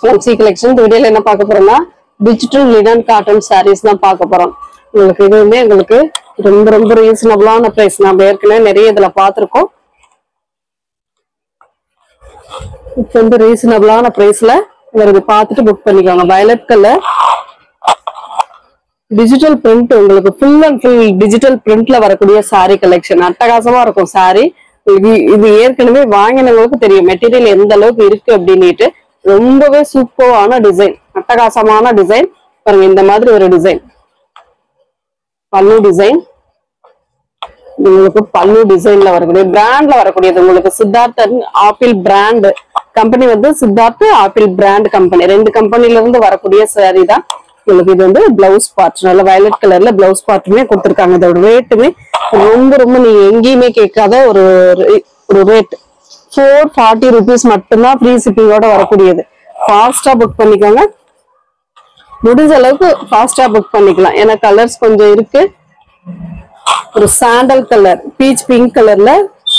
Fancy collection வீடியோல என்ன பார்க்க போறோம்னா டிஜிட்டல் லினன் காட்டன் sarees தான் பார்க்க போறோம். உங்களுக்கு இதுவுமே உங்களுக்கு ரொம்ப ரீசனபிளான பிரைஸ். நாம ஏற்கனவே நிறைய இதல பார்த்திருக்கோம். இப்போ இந்த ரீசனபிளான பிரைஸ்ல உங்களுக்கு பார்த்துட்டு புக் பண்ணிக்கோங்க. violet color டிஜிட்டல் print உங்களுக்கு full and full டிஜிட்டல் printல வரக்கூடிய saree collection அட்டகாசமா இருக்கும் saree. இது ஏற்கனவே வாங்கினவங்களுக்கு தெரியும் மெட்டீரியல் எந்த அளவுக்கு இருக்கு அப்படின்னுட்டு. ரொம்பவே சூப்பரான டிசைன், அட்டகாசமான டிசைன். பாருங்க இந்த மாதிரி ஒரு டிசைன், பல்லு டிசைன். உங்களுக்கு பல்லு டிசைன்ல வரக்கூடிய பிராண்ட்ல வரக்கூடியது உங்களுக்கு சித்தார்த்தன் ஆப்பிள் பிராண்ட் கம்பெனி வந்து சித்தார்த் ஆப்பிள் பிராண்ட் கம்பெனி, ரெண்டு கம்பெனில இருந்து வரக்கூடிய saree தான். உங்களுக்கு இது வந்து பிளவுஸ் பார்ட், நல்ல வயலட் கலர்ல பிளவுஸ் பார்ட்டுமே கொடுத்துருக்காங்க. இதோட ரேட்டுமே ரொம்ப நீங்க எங்கேயுமே கேட்காத ஒரு ரேட். 440 rupees மட்டும்தான் ஃப்ரீ ஷிப்பிங்கோட வரக்கூடியது. ஃபாஸ்டா புக் பண்ணிக்கோங்க, முடிஞ்ச அளவுக்கு ஃபாஸ்டா புக் பண்ணிக்கலாம். ஏன்னா கலர்ஸ் கொஞ்சம் இருக்கு. ஒரு சாண்டல் கலர், பீச் பிங்க் கலர்ல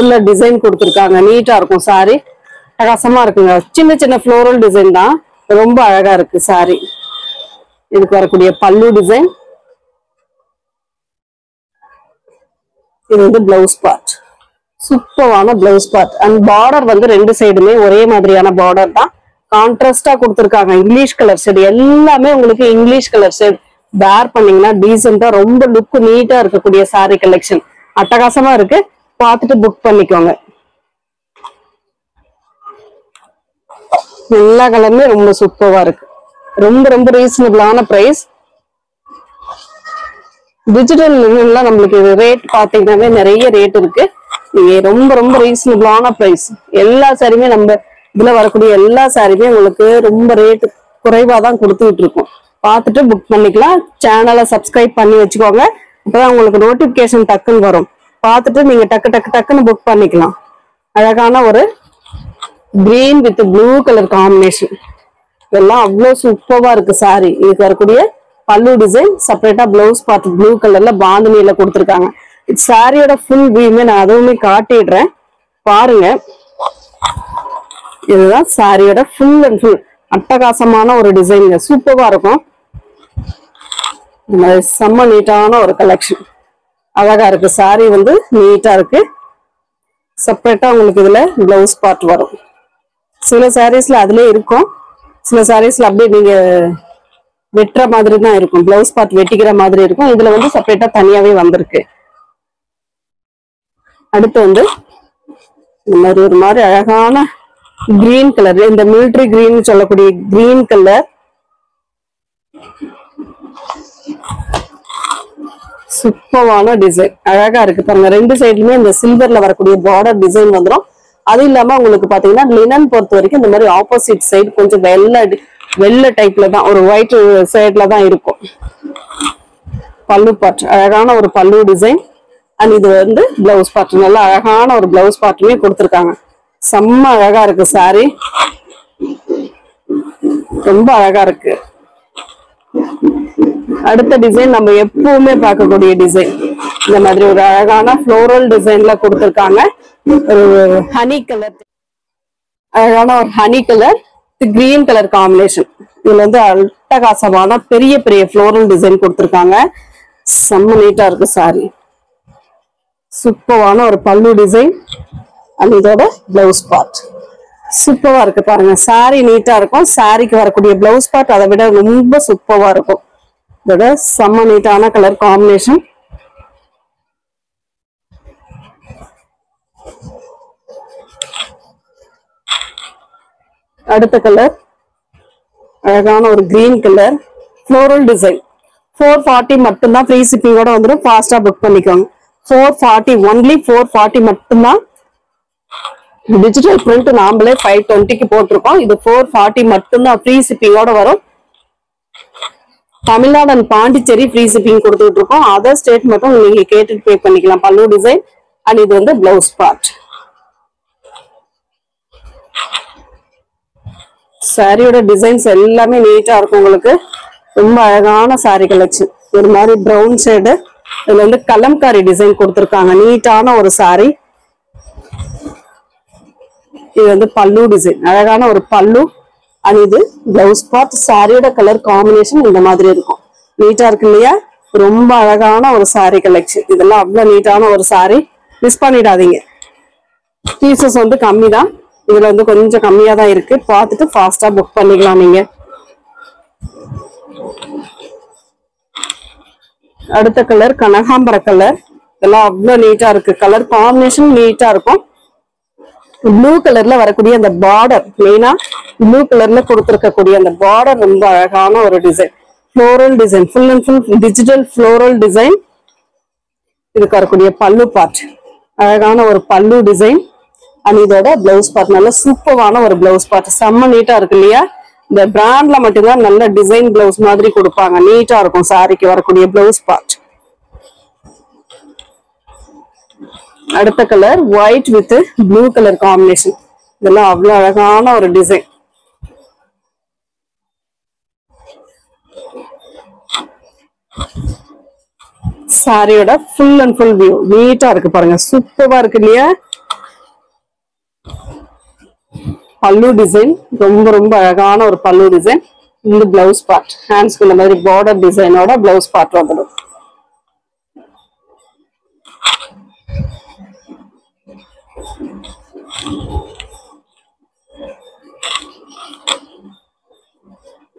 உள்ள டிசைன் கொடுத்துருக்காங்க. நீட்டா இருக்கும் சாரி, பிரகாசமா இருக்குங்க. சின்ன ஃப்ளோரல் டிசைன் தான், ரொம்ப அழகா இருக்கு சாரி. இதுக்கு வரக்கூடிய பல்லு டிசைன், இது வந்து பிளவுஸ் பார்ட், சூப்பரான பிளவுஸ் பார்ட். அண்ட் பார்டர் வந்து ரெண்டு சைடுமே ஒரே மாதிரியான பார்டர் தான், கான்ட்ராஸ்டா கொடுத்துருக்காங்க. இங்கிலீஷ் கலர் ஷேட் எல்லாமே உங்களுக்கு இங்கிலீஷ் கலர் ஷேட். வேர் பண்ணீங்கன்னா டீசெண்டா ரொம்ப லுக் நீட்டா இருக்கக்கூடிய சாரி கலெக்ஷன் அட்டகாசமா இருக்கு. பார்த்துட்டு புக் பண்ணிக்கோங்க. எல்லா கலருமே ரொம்ப சூப்பரா இருக்கு. ரொம்ப ரீசனபிளான பிரைஸ். டிஜிட்டல் லினன்ல நம்மளுக்கு ரேட் பாத்தீங்கன்னாவே நிறைய ரேட் இருக்கு. ரொம்ப ரீசனபிளான பிரைஸ். எல்லா சாரியுமே நம்ம இதுல வரக்கூடிய எல்லா சாரியுமே உங்களுக்கு ரொம்ப ரேட் குறைவா தான் கொடுத்துட்டு இருக்கோம். பார்த்துட்டு புக் பண்ணிக்கலாம். சேனலை சப்ஸ்கிரைப் பண்ணி வச்சுக்கோங்க, அப்பதான் உங்களுக்கு நோட்டிபிகேஷன் டக்குன்னு வரும். பார்த்துட்டு நீங்க டக்குன்னு புக் பண்ணிக்கலாம். அழகான ஒரு green with blue colour combination, இதெல்லாம் அவ்வளவு சூப்பரா இருக்கு சாரி. இதுக்கு வரக்கூடிய பல்லு டிசைன், செப்பரேட்டா பிளவுஸ் பார்ட் ப்ளூ கலர்ல பாந்தினியில கொடுத்துருக்காங்க. இது சாரியோட ஃபுல் வியூமே நான் அதுவுமே காட்டிடுறேன் பாருங்க. இதுதான் சாரியோட ஃபுல் அண்ட் ஃபுல் அட்டகாசமான ஒரு டிசைன், சூப்பரா இருக்கும். செம்ம நீட்டான ஒரு கலெக்ஷன், அழகா இருக்கு. சாரி வந்து நீட்டா இருக்கு. செப்பரேட்டா உங்களுக்கு இதுல பிளவுஸ் பார்ட் வரும். சில சாரீஸ்ல அதுலயே இருக்கும், சில சாரீஸ்ல அப்படியே நீங்க வெட்டுற மாதிரி தான் இருக்கும், பிளவுஸ் பார்ட் வெட்டிக்கிற மாதிரி இருக்கும். இதுல வந்து செப்பரேட்டா தனியாவே வந்திருக்கு. அடுத்து வந்து இந்த மாதிரி ஒரு மாதிரி அழகான கிரீன் கலர், இந்த மிலிட்டரி கிரீன் சொல்லக்கூடிய கிரீன் கலர், சூப்பரான டிசைன், அழகா இருக்கு பாருங்க. ரெண்டு சைட்லயுமே இந்த சில்வர்ல வரக்கூடிய பார்டர் டிசைன் வந்துடும். அது இல்லாம உங்களுக்கு பாத்தீங்கன்னா லினன் பொறுத்த வரைக்கும் இந்த மாதிரி ஆப்போசிட் சைடு கொஞ்சம் வெள்ளை டைப்ல தான், ஒரு ஒயிட் சைட்ல தான் இருக்கும். பல்லு பார்ட் அழகான ஒரு பல்லு டிசைன். அண்ட் இது வந்து பிளவுஸ் பார்ட், நல்லா அழகான ஒரு பிளவுஸ் பார்ட்டுமே கொடுத்துருக்காங்க. செம்ம அழகா இருக்கு சாரி, ரொம்ப அழகா இருக்கு. அடுத்த டிசைன் நம்ம எப்பவுமே பார்க்கக்கூடிய டிசைன், இந்த மாதிரி ஒரு அழகான ஃப்ளோரல் டிசைன்ல கொடுத்துருக்காங்க. ஒரு ஹனி கலர், அழகான ஒரு honey colour green colour combination. இதுல வந்து அட்டகாசமான பெரிய ஃப்ளோரல் டிசைன் கொடுத்துருக்காங்க. செம்ம நீட்டா இருக்கு சாரி. சூப்பரான ஒரு பல்லு டிசைன் அண்ட் இதோட பிளவுஸ் பார்ட் சூப்பரா இருக்கு பாருங்க. சாரி நீட்டா இருக்கும். சாரிக்கு வரக்கூடிய பிளவுஸ் பார்ட் அதை விட ரொம்ப சூப்பரா இருக்கும். இதோட செம்ம நீட்டான கலர் காம்பினேஷன். அடுத்த கலர் அழகான ஒரு கிரீன் கலர் ஃப்ளோரல் டிசைன். 440 மட்டும்தான் ஃப்ரீ ஷிப்பிங்கோட வந்துடும். ஃபாஸ்டா புக் பண்ணிக்கோங்க. 440 ஒன்லி 440 மட்டும்தான். டிஜிட்டல் பிரிண்ட் நாமளே 520க்கு போட்டிருக்கோம். இது 440 மட்டும்தான் ஃப்ரீ ஷிப்பிங்கோட வரும். Tamil Nadu and Pondicherry free shipping கொடுத்துட்டு இருக்கோம். அதர் ஸ்டேட் மட்டும் நீங்க கேட்டுட்டு பே பண்ணிக்கலாம். பல்லு டிசைன் அண்ட் இது வந்து பிளவுஸ் பார்ட். சாரியோட டிசைன்ஸ் எல்லாமே நீட்டா இருக்கும். உங்களுக்கு ரொம்ப அழகான சாரி கலெக்ஷன். ஒரு மாதிரி ப்ரௌன் ஷேடு, இதுல வந்து கலம்காரி டிசைன் கொடுத்துருக்காங்க. நீட்டான ஒரு சாரி. இது வந்து பல்லு டிசைன், அழகான ஒரு பல்லு. அண்ட் இது பிளவுஸ் பார்ட். சாரியோட கலர் காம்பினேஷன் இந்த மாதிரி இருக்கும். நீட்டா இருக்கு இல்லையா? ரொம்ப அழகான ஒரு சாரி கலெக்ஷன். இதெல்லாம் அவ்வளவு நீட்டான ஒரு சாரி. மிஸ் பண்ணிடாதீங்க. பீசஸ் வந்து கம்மி தான். இதுல வந்து கொஞ்சம் கம்மியா தான் இருக்கு. பார்த்துட்டு ஃபாஸ்டா புக் பண்ணிக்கலாம் நீங்க. அடுத்த கலர் கனகாம்பர கலர். இதெல்லாம் அவ்வளவு நீட்டா இருக்கு. கலர் காம்பினேஷன் நீட்டா இருக்கும். ப்ளூ கலர்ல வரக்கூடிய அந்த பார்டர், மெயினா ப்ளூ கலர்ல கொடுத்திருக்கக்கூடிய அந்த பார்டர் ரொம்ப அழகான ஒரு design. Floral design, full and full digital floral design. இதுக்கு வரக்கூடிய பல்லு பார்ட், அழகான ஒரு பல்லு டிசைன். அண்ட் இதோட பிளவுஸ் பார்ட் நல்ல சூப்பரான ஒரு பிளவுஸ் பார்ட். செம்ம நீட்டா இருக்கு இல்லையா? இந்த பிராண்ட்ல மட்டும்தான் நல்ல டிசைன் பிளவுஸ் மாதிரி கொடுப்பாங்க. நீட்டா இருக்கும் சாரிக்கு வரக்கூடிய பிளவுஸ் பார்ட். அடுத்த colour white with blue colour combination. இதெல்லாம் அவ்வளவு அழகான ஒரு டிசைன். சாரியோட ஃபுல் அண்ட் ஃபுல் வியூ நீட்டா இருக்கு பாருங்க. சூப்பரா இருக்கு இல்லையா? பல்லு டிசைன் ரொம்ப ரொம்ப அழகான ஒரு பல்லு டிசைன். இந்த பிளவுஸ் பார்ட் ஹேண்ட்ஸ்க்கு இந்த மாதிரி பார்டர் டிசைனோட பிளவுஸ் பார்ட் வந்துடும்.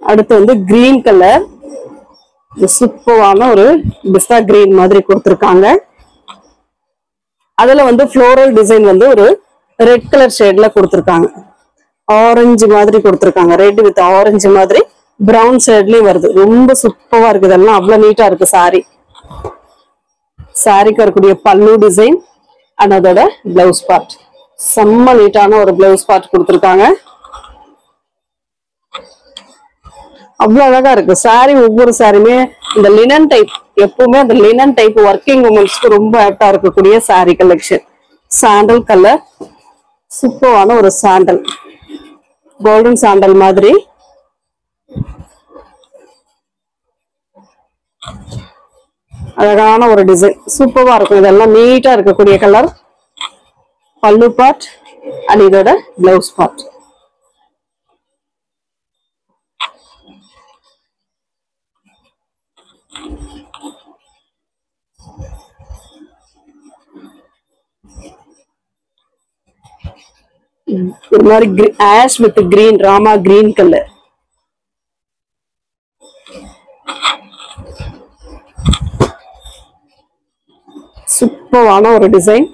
அடுத்து வந்து கிரீன் கலர். சூப்பரான ஒரு பிஸ்தா கிரீன் மாதிரி கொடுத்திருக்காங்க. அதுல வந்து ஃப்ளோரல் டிசைன் வந்து ஒரு ரெட் கலர் ஷேட்ல கொடுத்திருக்காங்க. ஆரஞ்சு மாதிரி கொடுத்திருக்காங்க. ரெட் வித் ஆரஞ்சு மாதிரி பிரவுன் ஷேட்லயும் வருது. ரொம்ப சூப்பரா இருக்கு. இதெல்லாம் அவ்வளவு நீட்டா இருக்கு சாரி. சாரிக்கு வரக்கூடிய பல்லு டிசைன் அண்ட் அதோட பிளவுஸ் பார்ட். செம்ம நீட்டான ஒரு பிளவுஸ் பார்ட் கொடுத்திருக்காங்க. அவ்வளவு அழகா இருக்கு சாரி. ஒவ்வொரு சாரியுமே இந்த லினன் டைப், எப்பவுமே அந்த லினன் டைப் ஒர்க்கிங் உமன்ஸ்க்கு ரொம்ப ஆப்டா இருக்கக்கூடிய சாரி கலெக்ஷன். சாண்டல் கலர், சூப்பரான ஒரு சாண்டல், கோல்டன் சாண்டல் மாதிரி. அழகான ஒரு டிசைன், சூப்பரா இருக்கும். இதெல்லாம் நீட்டா இருக்கக்கூடிய கலர். பல்லு பார்ட் அண்ட் இதோட பிளவுஸ் பார்ட். ஒரு மாதிரி ash with green, Rama green colour. சூப்பரான ஒரு டிசைன்.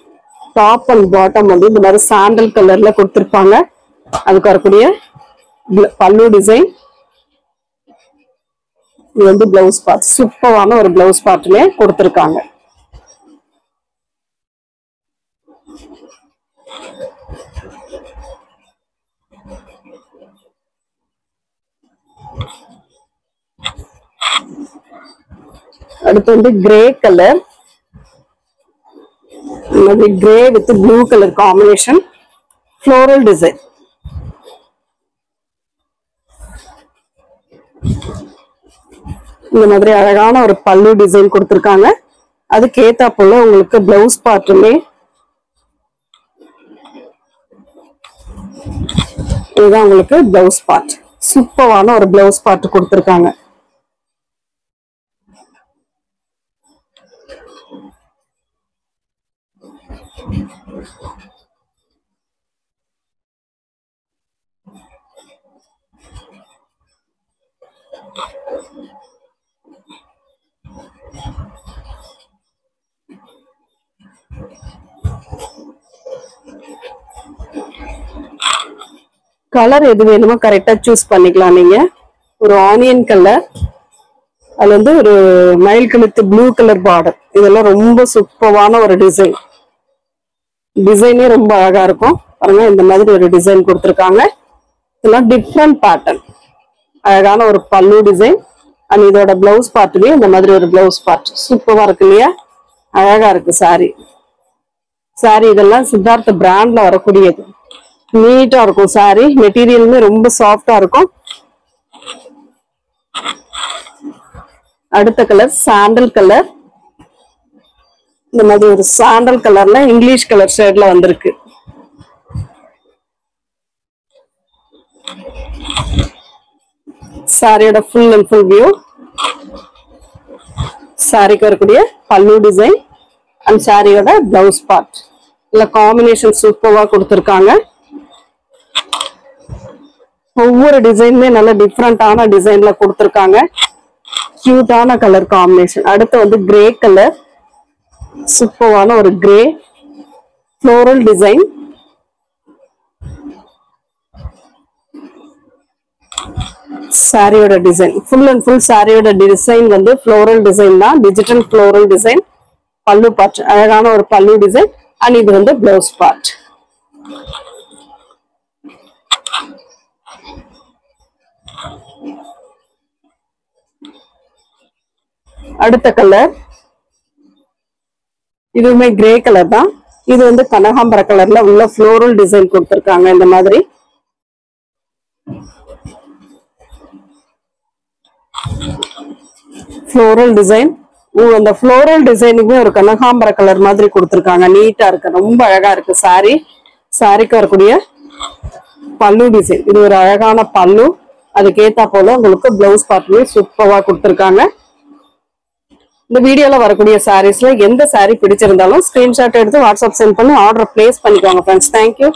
டாப் அண்ட் பாட்டம் வந்து இந்த மாதிரி சாண்டல் கலர்ல கொடுத்திருப்பாங்க. அதுக்கு வரக்கூடிய பல்லு டிசைன். இது வந்து பிளவுஸ் பார்ட். சூப்பரான ஒரு பிளவுஸ் பார்ட்ல கொடுத்திருக்காங்க. அடுத்து வந்து grey colour. Grey with blue colour combination, floral design. இந்த மாதிரி அழகான ஒரு பல்லு டிசைன் கொடுத்திருக்காங்க. அதுக்கு ஏத்தா போல உங்களுக்கு பிளவுஸ் பார்ட்டுமே இதுதான் உங்களுக்கு பிளவுஸ் பார்ட். சூப்பரான ஒரு பிளவுஸ் பார்ட் கொடுத்திருக்காங்க. கலர் எது வேணுமோ கரெக்டா சூஸ் பண்ணிக்கலாம் நீங்க. ஒரு ஆனியன் கலர், அதுல வந்து ஒரு மயில் கழுத்து ப்ளூ கலர் பார்டர். இதெல்லாம் ரொம்ப சூப்பரான ஒரு டிசைன். டிசைனே ரொம்ப அழகா இருக்கும் பாருங்க. இந்த மாதிரி ஒரு டிசைன் கொடுத்திருக்காங்க. இதெல்லாம் டிஃப்ரெண்ட் பேட்டர்ன். அழகான ஒரு பல்லு டிசைன் அண்ட் இதோட பிளவுஸ் பார்ட்லயே இந்த மாதிரி ஒரு பிளவுஸ் பார்ட். சூப்பரா இருக்கு இல்லையா? அழகா இருக்கு சாரி. சாரி இதெல்லாம் சித்தார்த்த பிராண்ட்ல வரக்கூடியது. நீட்டா இருக்கும் சாரி. மெட்டீரியலுமே ரொம்ப சாஃப்டா இருக்கும். அடுத்த கலர் சாண்டல் கலர். இந்த மாதிரி ஒரு சாண்டல் கலர்ல இங்கிலீஷ் கலர் ஷேட்ல வந்திருக்கு. சாரியோட ஃபுல் அண்ட் ஃபுல் வியூ. சாரிக்கு வரக்கூடிய பல்லு டிசைன் அண்ட் சாரியோட பிளவுஸ் பார்ட். இல்ல காம்பினேஷன் சூப்பரா கொடுத்திருக்காங்க. ஒவ்வொரு டிசைனுமே நல்ல டிஃப்ரெண்டான டிசைன்ல கொடுத்திருக்காங்க. கியூட்டான கலர் காம்பினேஷன். அடுத்து வந்து கிரே கலர், சூப்பரான ஒரு கிரே ஃப்ளோரல் டிசைன். சாரியோட டிசைன் ஃபுல் அண்ட் ஃபுல் சாரியோட டிசைன் வந்து ஃப்ளோரல் டிசைன் தான், டிஜிட்டல் ஃப்ளோரல் டிசைன். பல்லு பார்ட் அழகான ஒரு பல்லு டிசைன் அண்ட் இது வந்து பிளவுஸ் பார்ட். அடுத்த கலர் இதுவுமே கிரே கலர் தான். இது வந்து கனகாம்பர கலர்ல உள்ள ஃப்ளோரல் டிசைன் கொடுத்திருக்காங்க. இந்த மாதிரி ஃப்ளோரல் டிசைன். அந்த ஃப்ளோரல் டிசைனுக்குமே ஒரு கனகாம்பர கலர் மாதிரி கொடுத்திருக்காங்க. நீட்டா இருக்கு, ரொம்ப அழகா இருக்கு சாரி. சாரிக்கு வரக்கூடிய பல்லு டிசைன், இது ஒரு அழகான பல்லு. அதுக்கேத்தா போல உங்களுக்கு பிளவுஸ் பார்ட்லயும் சூப்பரா கொடுத்திருக்காங்க. இந்த வீடியோல வரக்கூடிய சாரீஸ்ல எந்த சாரி பிடிச்சிருந்தாலும் ஸ்கிரீன்ஷாட் எடுத்து வாட்ஸ்அப் சென்ட் பண்ணி ஆர்டர் பிளேஸ் பண்ணிக்கோங்க ஃப்ரெண்ட்ஸ். தேங்க்யூ.